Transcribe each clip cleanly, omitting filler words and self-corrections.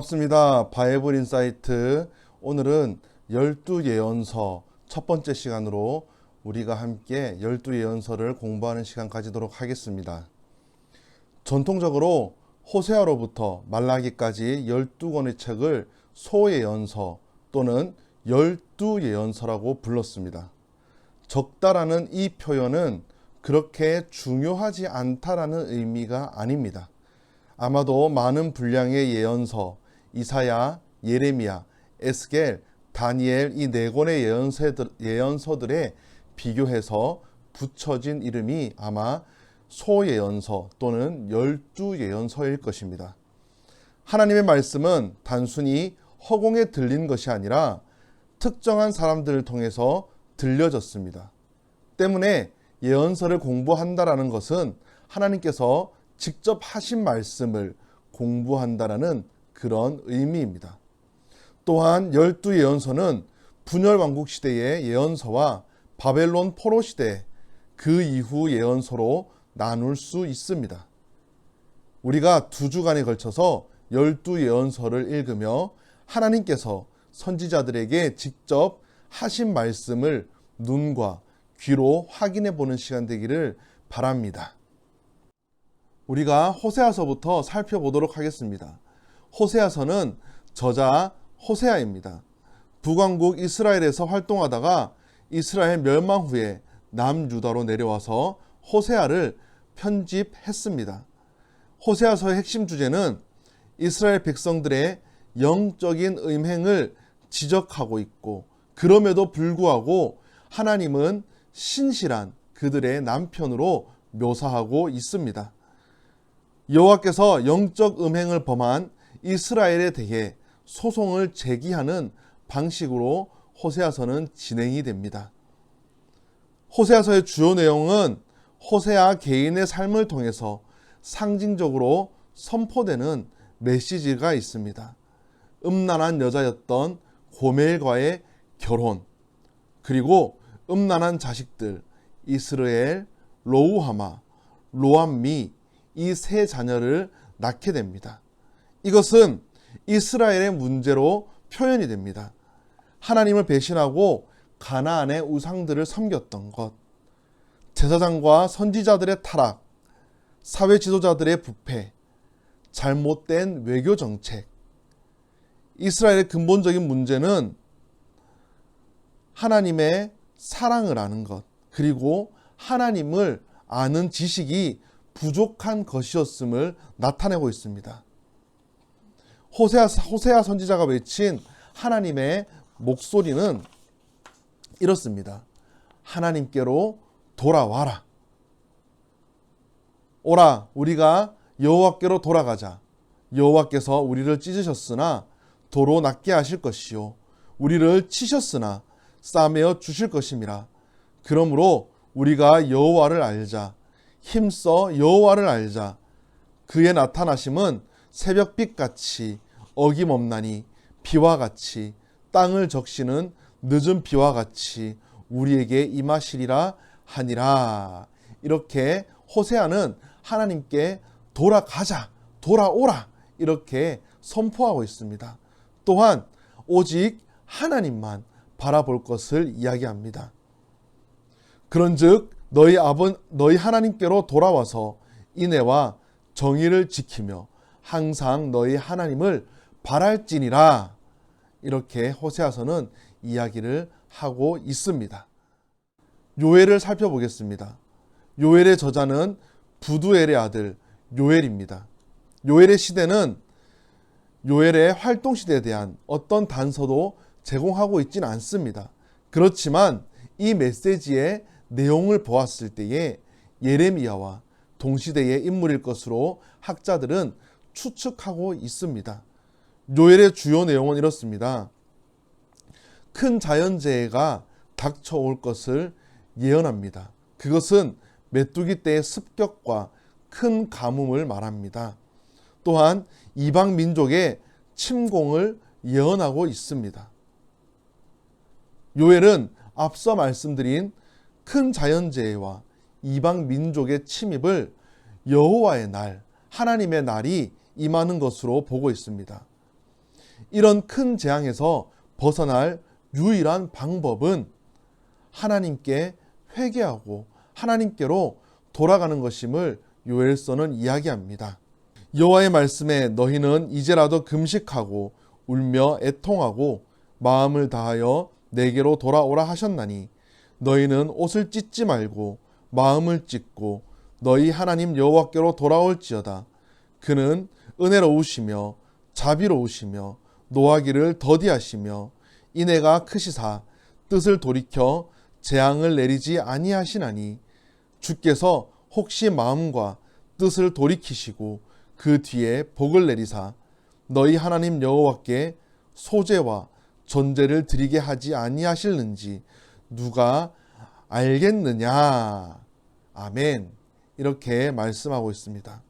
반갑습니다. 바이블 인사이트. 오늘은 12예언서 첫 번째 시간으로 우리가 함께 12예언서를 공부하는 시간 가지도록 하겠습니다. 전통적으로 호세아로부터 말라기까지 12권의 책을 소예언서 또는 12예언서라고 불렀습니다. 적다라는 이 표현은 그렇게 중요하지 않다라는 의미가 아닙니다. 아마도 많은 분량의 예언서, 이사야, 예레미야, 에스겔, 다니엘 이 네 권의 예언서들에 비교해서 붙여진 이름이 아마 소예언서 또는 12예언서일 것입니다. 하나님의 말씀은 단순히 허공에 들린 것이 아니라 특정한 사람들을 통해서 들려졌습니다. 때문에 예언서를 공부한다라는 것은 하나님께서 직접 하신 말씀을 공부한다라는 그런 의미입니다. 또한 12예언서는 분열 왕국 시대의 예언서와 바벨론 포로 시대 그 이후 예언서로 나눌 수 있습니다. 우리가 2주간에 걸쳐서 12예언서를 읽으며 하나님께서 선지자들에게 직접 하신 말씀을 눈과 귀로 확인해 보는 시간 되기를 바랍니다. 우리가 호세아서부터 살펴보도록 하겠습니다. 호세아서는 저자 호세아입니다. 북왕국 이스라엘에서 활동하다가 이스라엘 멸망 후에 남유다로 내려와서 호세아를 편집했습니다. 호세아서의 핵심 주제는 이스라엘 백성들의 영적인 음행을 지적하고 있고, 그럼에도 불구하고 하나님은 신실한 그들의 남편으로 묘사하고 있습니다. 여호와께서 영적 음행을 범한 이스라엘에 대해 소송을 제기하는 방식으로 호세아서는 진행이 됩니다. 호세아서의 주요 내용은 호세아 개인의 삶을 통해서 상징적으로 선포되는 메시지가 있습니다. 음란한 여자였던 고멜과의 결혼, 그리고 음란한 자식들 이스르엘, 로우하마, 로암미 이 세 자녀를 낳게 됩니다. 이것은 이스라엘의 문제로 표현이 됩니다. 하나님을 배신하고 가나안의 우상들을 섬겼던 것, 제사장과 선지자들의 타락, 사회 지도자들의 부패, 잘못된 외교 정책. 이스라엘의 근본적인 문제는 하나님의 사랑을 아는 것, 그리고 하나님을 아는 지식이 부족한 것이었음을 나타내고 있습니다. 호세아 선지자가 외친 하나님의 목소리는 이렇습니다. 하나님께로 돌아와라. 오라, 우리가 여호와께로 돌아가자. 여호와께서 우리를 찢으셨으나 도로 낫게 하실 것이요, 우리를 치셨으나 싸매어 주실 것임이라. 그러므로 우리가 여호와를 알자. 힘써 여호와를 알자. 그의 나타나심은 새벽빛같이 어김없나니 비와 같이 땅을 적시는 늦은 비와 같이 우리에게 임하시리라 하니라. 이렇게 호세아는 하나님께 돌아가자, 돌아오라 이렇게 선포하고 있습니다. 또한 오직 하나님만 바라볼 것을 이야기합니다. 그런즉 너희 하나님께로 돌아와서 인애와 정의를 지키며 항상 너희 하나님을 바랄지니라. 이렇게 호세아서는 이야기를 하고 있습니다. 요엘을 살펴보겠습니다. 요엘의 저자는 부두엘의 아들 요엘입니다. 요엘의 시대는 요엘의 활동 시대에 대한 어떤 단서도 제공하고 있지는 않습니다. 그렇지만 이 메시지의 내용을 보았을 때에 예레미야와 동시대의 인물일 것으로 학자들은 추측하고 있습니다. 요엘의 주요 내용은 이렇습니다. 큰 자연재해가 닥쳐올 것을 예언합니다. 그것은 메뚜기 때의 습격과 큰 가뭄을 말합니다. 또한 이방 민족의 침공을 예언하고 있습니다. 요엘은 앞서 말씀드린 큰 자연재해와 이방 민족의 침입을 여호와의 날, 하나님의 날이 임하는 것으로 보고 있습니다. 이런 큰 재앙에서 벗어날 유일한 방법은 하나님께 회개하고 하나님께로 돌아가는 것임을 요엘서는 이야기합니다. 여호와의 말씀에 너희는 이제라도 금식하고 울며 애통하고 마음을 다하여 내게로 돌아오라 하셨나니 너희는 옷을 찢지 말고 마음을 찢고 너희 하나님 여호와께로 돌아올지어다. 그는 은혜로우시며 자비로우시며 노하기를 더디하시며 인애가 크시사 뜻을 돌이켜 재앙을 내리지 아니하시나니 주께서 혹시 마음과 뜻을 돌이키시고 그 뒤에 복을 내리사 너희 하나님 여호와께 소제와 전제를 드리게 하지 아니하실는지 누가 알겠느냐. 아멘. 이렇게 말씀하고 있습니다.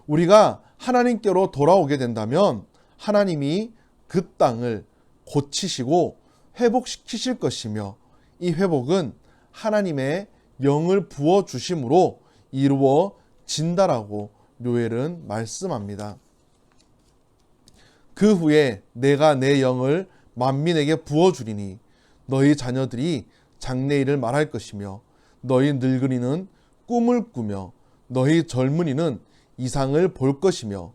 우리가 하나님께로 돌아오게 된다면 하나님이 그 땅을 고치시고 회복시키실 것이며 이 회복은 하나님의 영을 부어주심으로 이루어진다라고 요엘은 말씀합니다. 그 후에 내가 내 영을 만민에게 부어주리니 너희 자녀들이 장래일을 말할 것이며 너희 늙은이는 꿈을 꾸며 너희 젊은이는 이상을 볼 것이며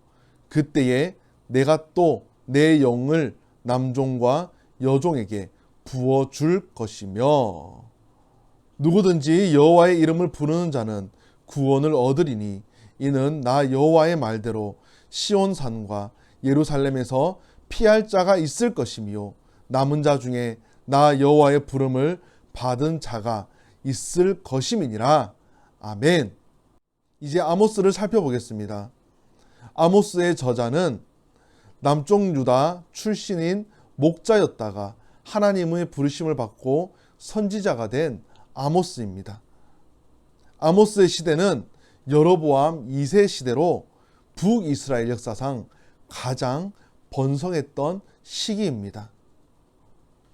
그때에 내가 또 내 영을 남종과 여종에게 부어줄 것이며 누구든지 여호와의 이름을 부르는 자는 구원을 얻으리니 이는 나 여호와의 말대로 시온산과 예루살렘에서 피할 자가 있을 것이며 남은 자 중에 나 여호와의 부름을 받은 자가 있을 것임이니라. 아멘. 이제 아모스를 살펴보겠습니다. 아모스의 저자는 남쪽 유다 출신인 목자였다가 하나님의 부르심을 받고 선지자가 된 아모스입니다. 아모스의 시대는 여로보암 2세 시대로 북이스라엘 역사상 가장 번성했던 시기입니다.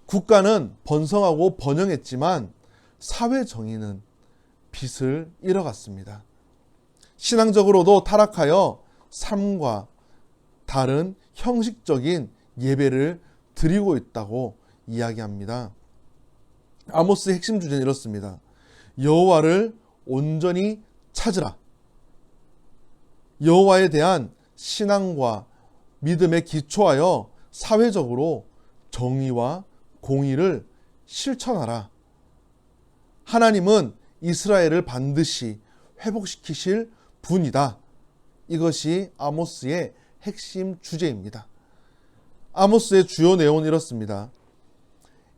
국가는 번성하고 번영했지만 사회 정의는 빛을 잃어갔습니다. 신앙적으로도 타락하여 삶과 다른 형식적인 예배를 드리고 있다고 이야기합니다. 아모스의 핵심 주제는 이렇습니다. 여호와를 온전히 찾으라. 여호와에 대한 신앙과 믿음에 기초하여 사회적으로 정의와 공의를 실천하라. 하나님은 이스라엘을 반드시 회복시키실 분이다. 이것이 아모스의 핵심 주제입니다. 아모스의 주요 내용은 이렇습니다.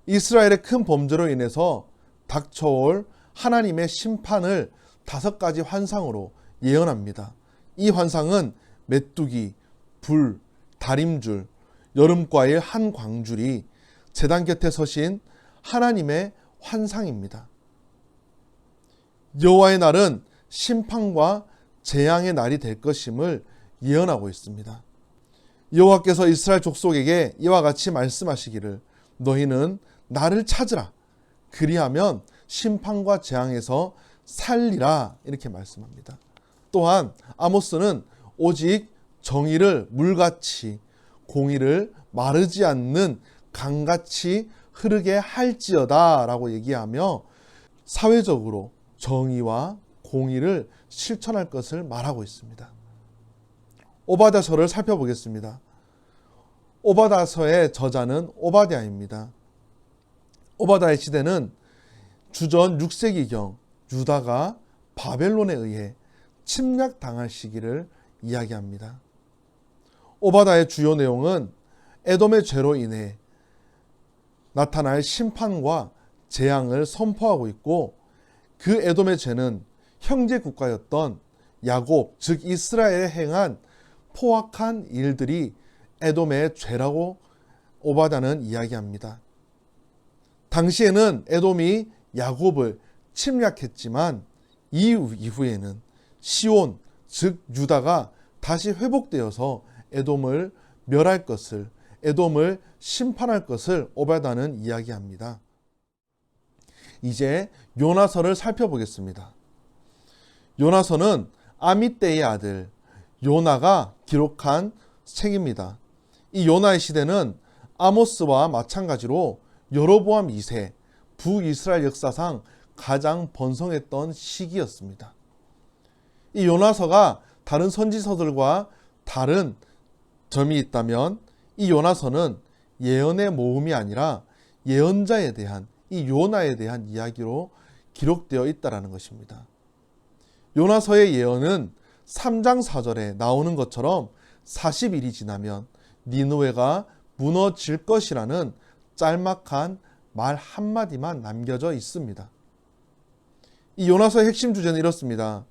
이스라엘의 큰 범죄로 인해서 닥쳐올 하나님의 심판을 5가지 환상으로 예언합니다. 이 환상은 메뚜기, 불, 다림줄, 여름과일 한 광줄이 제단 곁에 서신 하나님의 환상입니다. 여호와의 날은 심판과 재앙의 날이 될 것임을 예언하고 있습니다. 여호와께서 이스라엘 족속에게 이와 같이 말씀하시기를 너희는 나를 찾으라. 그리하면 심판과 재앙에서 살리라. 이렇게 말씀합니다. 또한 아모스는 오직 정의를 물같이 공의를 마르지 않는 강같이 흐르게 할지어다 라고 얘기하며 사회적으로 정의와 공의를 실천할 것을 말하고 있습니다. 오바댜서를 살펴보겠습니다. 오바댜서의 저자는 오바댜입니다. 오바댜의 시대는 주전 6세기경 유다가 바벨론에 의해 침략당할 시기를 이야기합니다. 오바댜의 주요 내용은 에돔의 죄로 인해 나타날 심판과 재앙을 선포하고 있고 그 에돔의 죄는 형제 국가였던 야곱 즉 이스라엘에 행한 포악한 일들이 에돔의 죄라고 오바댜는 이야기합니다. 당시에는 에돔이 야곱을 침략했지만 이후에는 시온 즉 유다가 다시 회복되어서 에돔을 멸할 것을 에돔을 심판할 것을 오바댜는 이야기합니다. 이제 요나서를 살펴보겠습니다. 요나서는 아미떼의 아들 요나가 기록한 책입니다. 이 요나의 시대는 아모스와 마찬가지로 여로보암 2세 북이스라엘 역사상 가장 번성했던 시기였습니다. 이 요나서가 다른 선지서들과 다른 점이 있다면 이 요나서는 예언의 모음이 아니라 예언자에 대한 이 요나에 대한 이야기로 기록되어 있다는 것입니다. 요나서의 예언은 3장 4절에 나오는 것처럼 40일이 지나면 니느웨가 무너질 것이라는 짤막한 말 한마디만 남겨져 있습니다. 이 요나서의 핵심 주제는 이렇습니다.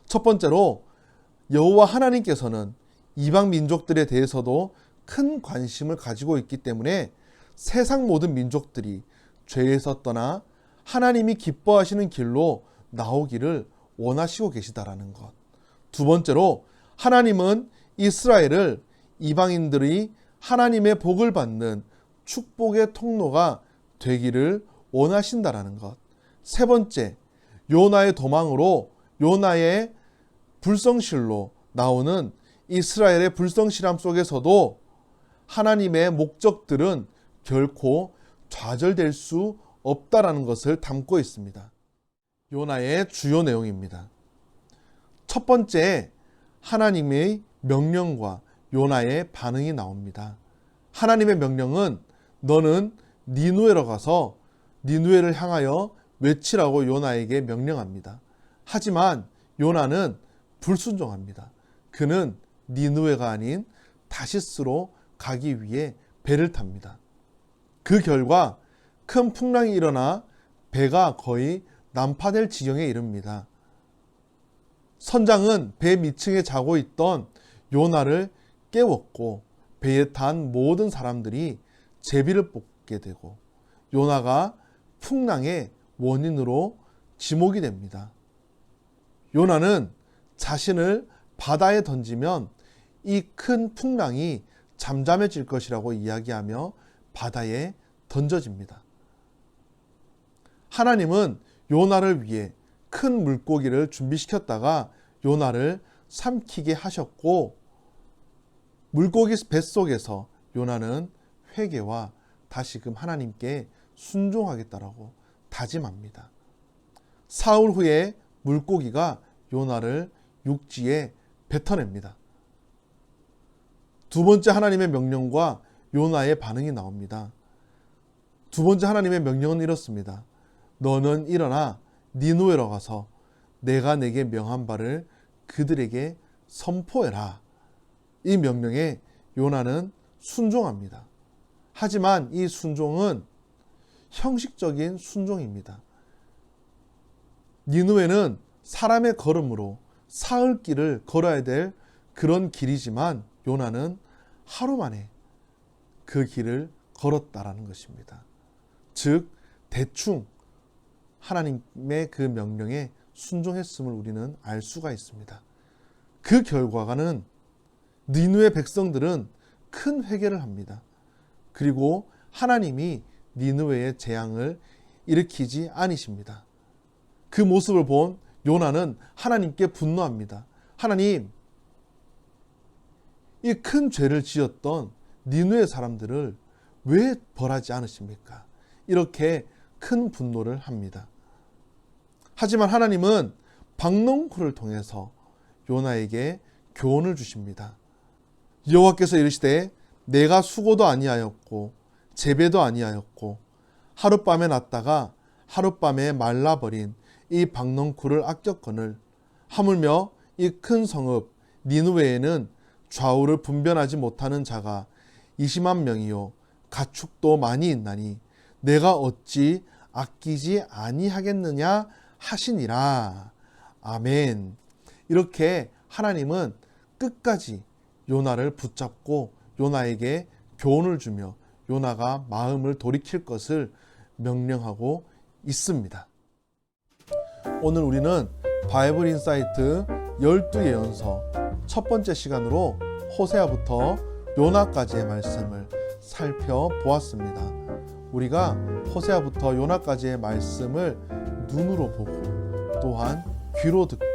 첫 번째로 여호와 하나님께서는 이방 민족들에 대해서도 큰 관심을 가지고 있기 때문에 세상 모든 민족들이 죄에서 떠나 하나님이 기뻐하시는 길로 나오기를 원하시고 계시다라는 것. 두 번째로 하나님은 이스라엘을 이방인들이 하나님의 복을 받는 축복의 통로가 되기를 원하신다라는 것. 세 번째, 요나의 도망으로 요나의 불성실로 나오는 이스라엘의 불성실함 속에서도 하나님의 목적들은 결코 좌절될 수 없다라는 것을 담고 있습니다. 요나의 주요 내용입니다. 첫 번째, 하나님의 명령과 요나의 반응이 나옵니다. 하나님의 명령은 너는 니느웨로 가서 니느웨를 향하여 외치라고 요나에게 명령합니다. 하지만 요나는 불순종합니다. 그는 니느웨가 아닌 다시스로 가기 위해 배를 탑니다. 그 결과 큰 풍랑이 일어나 배가 거의 난파될 지경에 이릅니다. 선장은 배 밑층에 자고 있던 요나를 깨웠고 배에 탄 모든 사람들이 제비를 뽑게 되고 요나가 풍랑의 원인으로 지목이 됩니다. 요나는 자신을 바다에 던지면 이 큰 풍랑이 잠잠해질 것이라고 이야기하며 바다에 던져집니다. 하나님은 요나를 위해 큰 물고기를 준비시켰다가 요나를 삼키게 하셨고 물고기 뱃속에서 요나는 회개와 다시금 하나님께 순종하겠다라고 다짐합니다. 사흘 후에 물고기가 요나를 육지에 뱉어냅니다. 두 번째 하나님의 명령과 요나의 반응이 나옵니다. 두 번째 하나님의 명령은 이렇습니다. 너는 일어나 니느웨로 가서 내가 내게 명한 바를 그들에게 선포해라. 이 명령에 요나는 순종합니다. 하지만 이 순종은 형식적인 순종입니다. 니느웨는 사람의 걸음으로 사흘 길을 걸어야 될 그런 길이지만 요나는 하루 만에 그 길을 걸었다라는 것입니다. 즉 대충 하나님의 그 명령에 순종했음을 우리는 알 수가 있습니다. 그 결과는 니느웨 백성들은 큰 회개를 합니다. 그리고 하나님이 니느웨의 재앙을 일으키지 않으십니다. 그 모습을 본 요나는 하나님께 분노합니다. 하나님, 이 큰 죄를 지었던 니느웨 사람들을 왜 벌하지 않으십니까? 이렇게 큰 분노를 합니다. 하지만 하나님은 박농쿨을 통해서 요나에게 교훈을 주십니다. 여호와께서 이르시되 내가 수고도 아니하였고 재배도 아니하였고 하룻밤에 났다가 하룻밤에 말라버린 이 박농쿨을 아꼈거늘 하물며 이 큰 성읍 니느웨에는 좌우를 분별하지 못하는 자가 20만 명이요 가축도 많이 있나니 내가 어찌 아끼지 아니하겠느냐 하시니라. 아멘. 이렇게 하나님은 끝까지 요나를 붙잡고 요나에게 교훈을 주며 요나가 마음을 돌이킬 것을 명령하고 있습니다. 오늘 우리는 바이블 인사이트 12예언서 첫 번째 시간으로 호세아부터 요나까지의 말씀을 살펴보았습니다. 우리가 호세아부터 요나까지의 말씀을 눈으로 보고 또한 귀로 듣고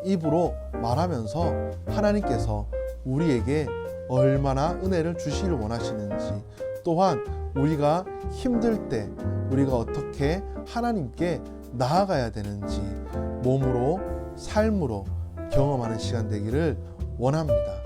입으로 말하면서 하나님께서 우리에게 얼마나 은혜를 주시길 원하시는지, 또한 우리가 힘들 때 우리가 어떻게 하나님께 나아가야 되는지 몸으로, 삶으로 경험하는 시간 되기를 원합니다.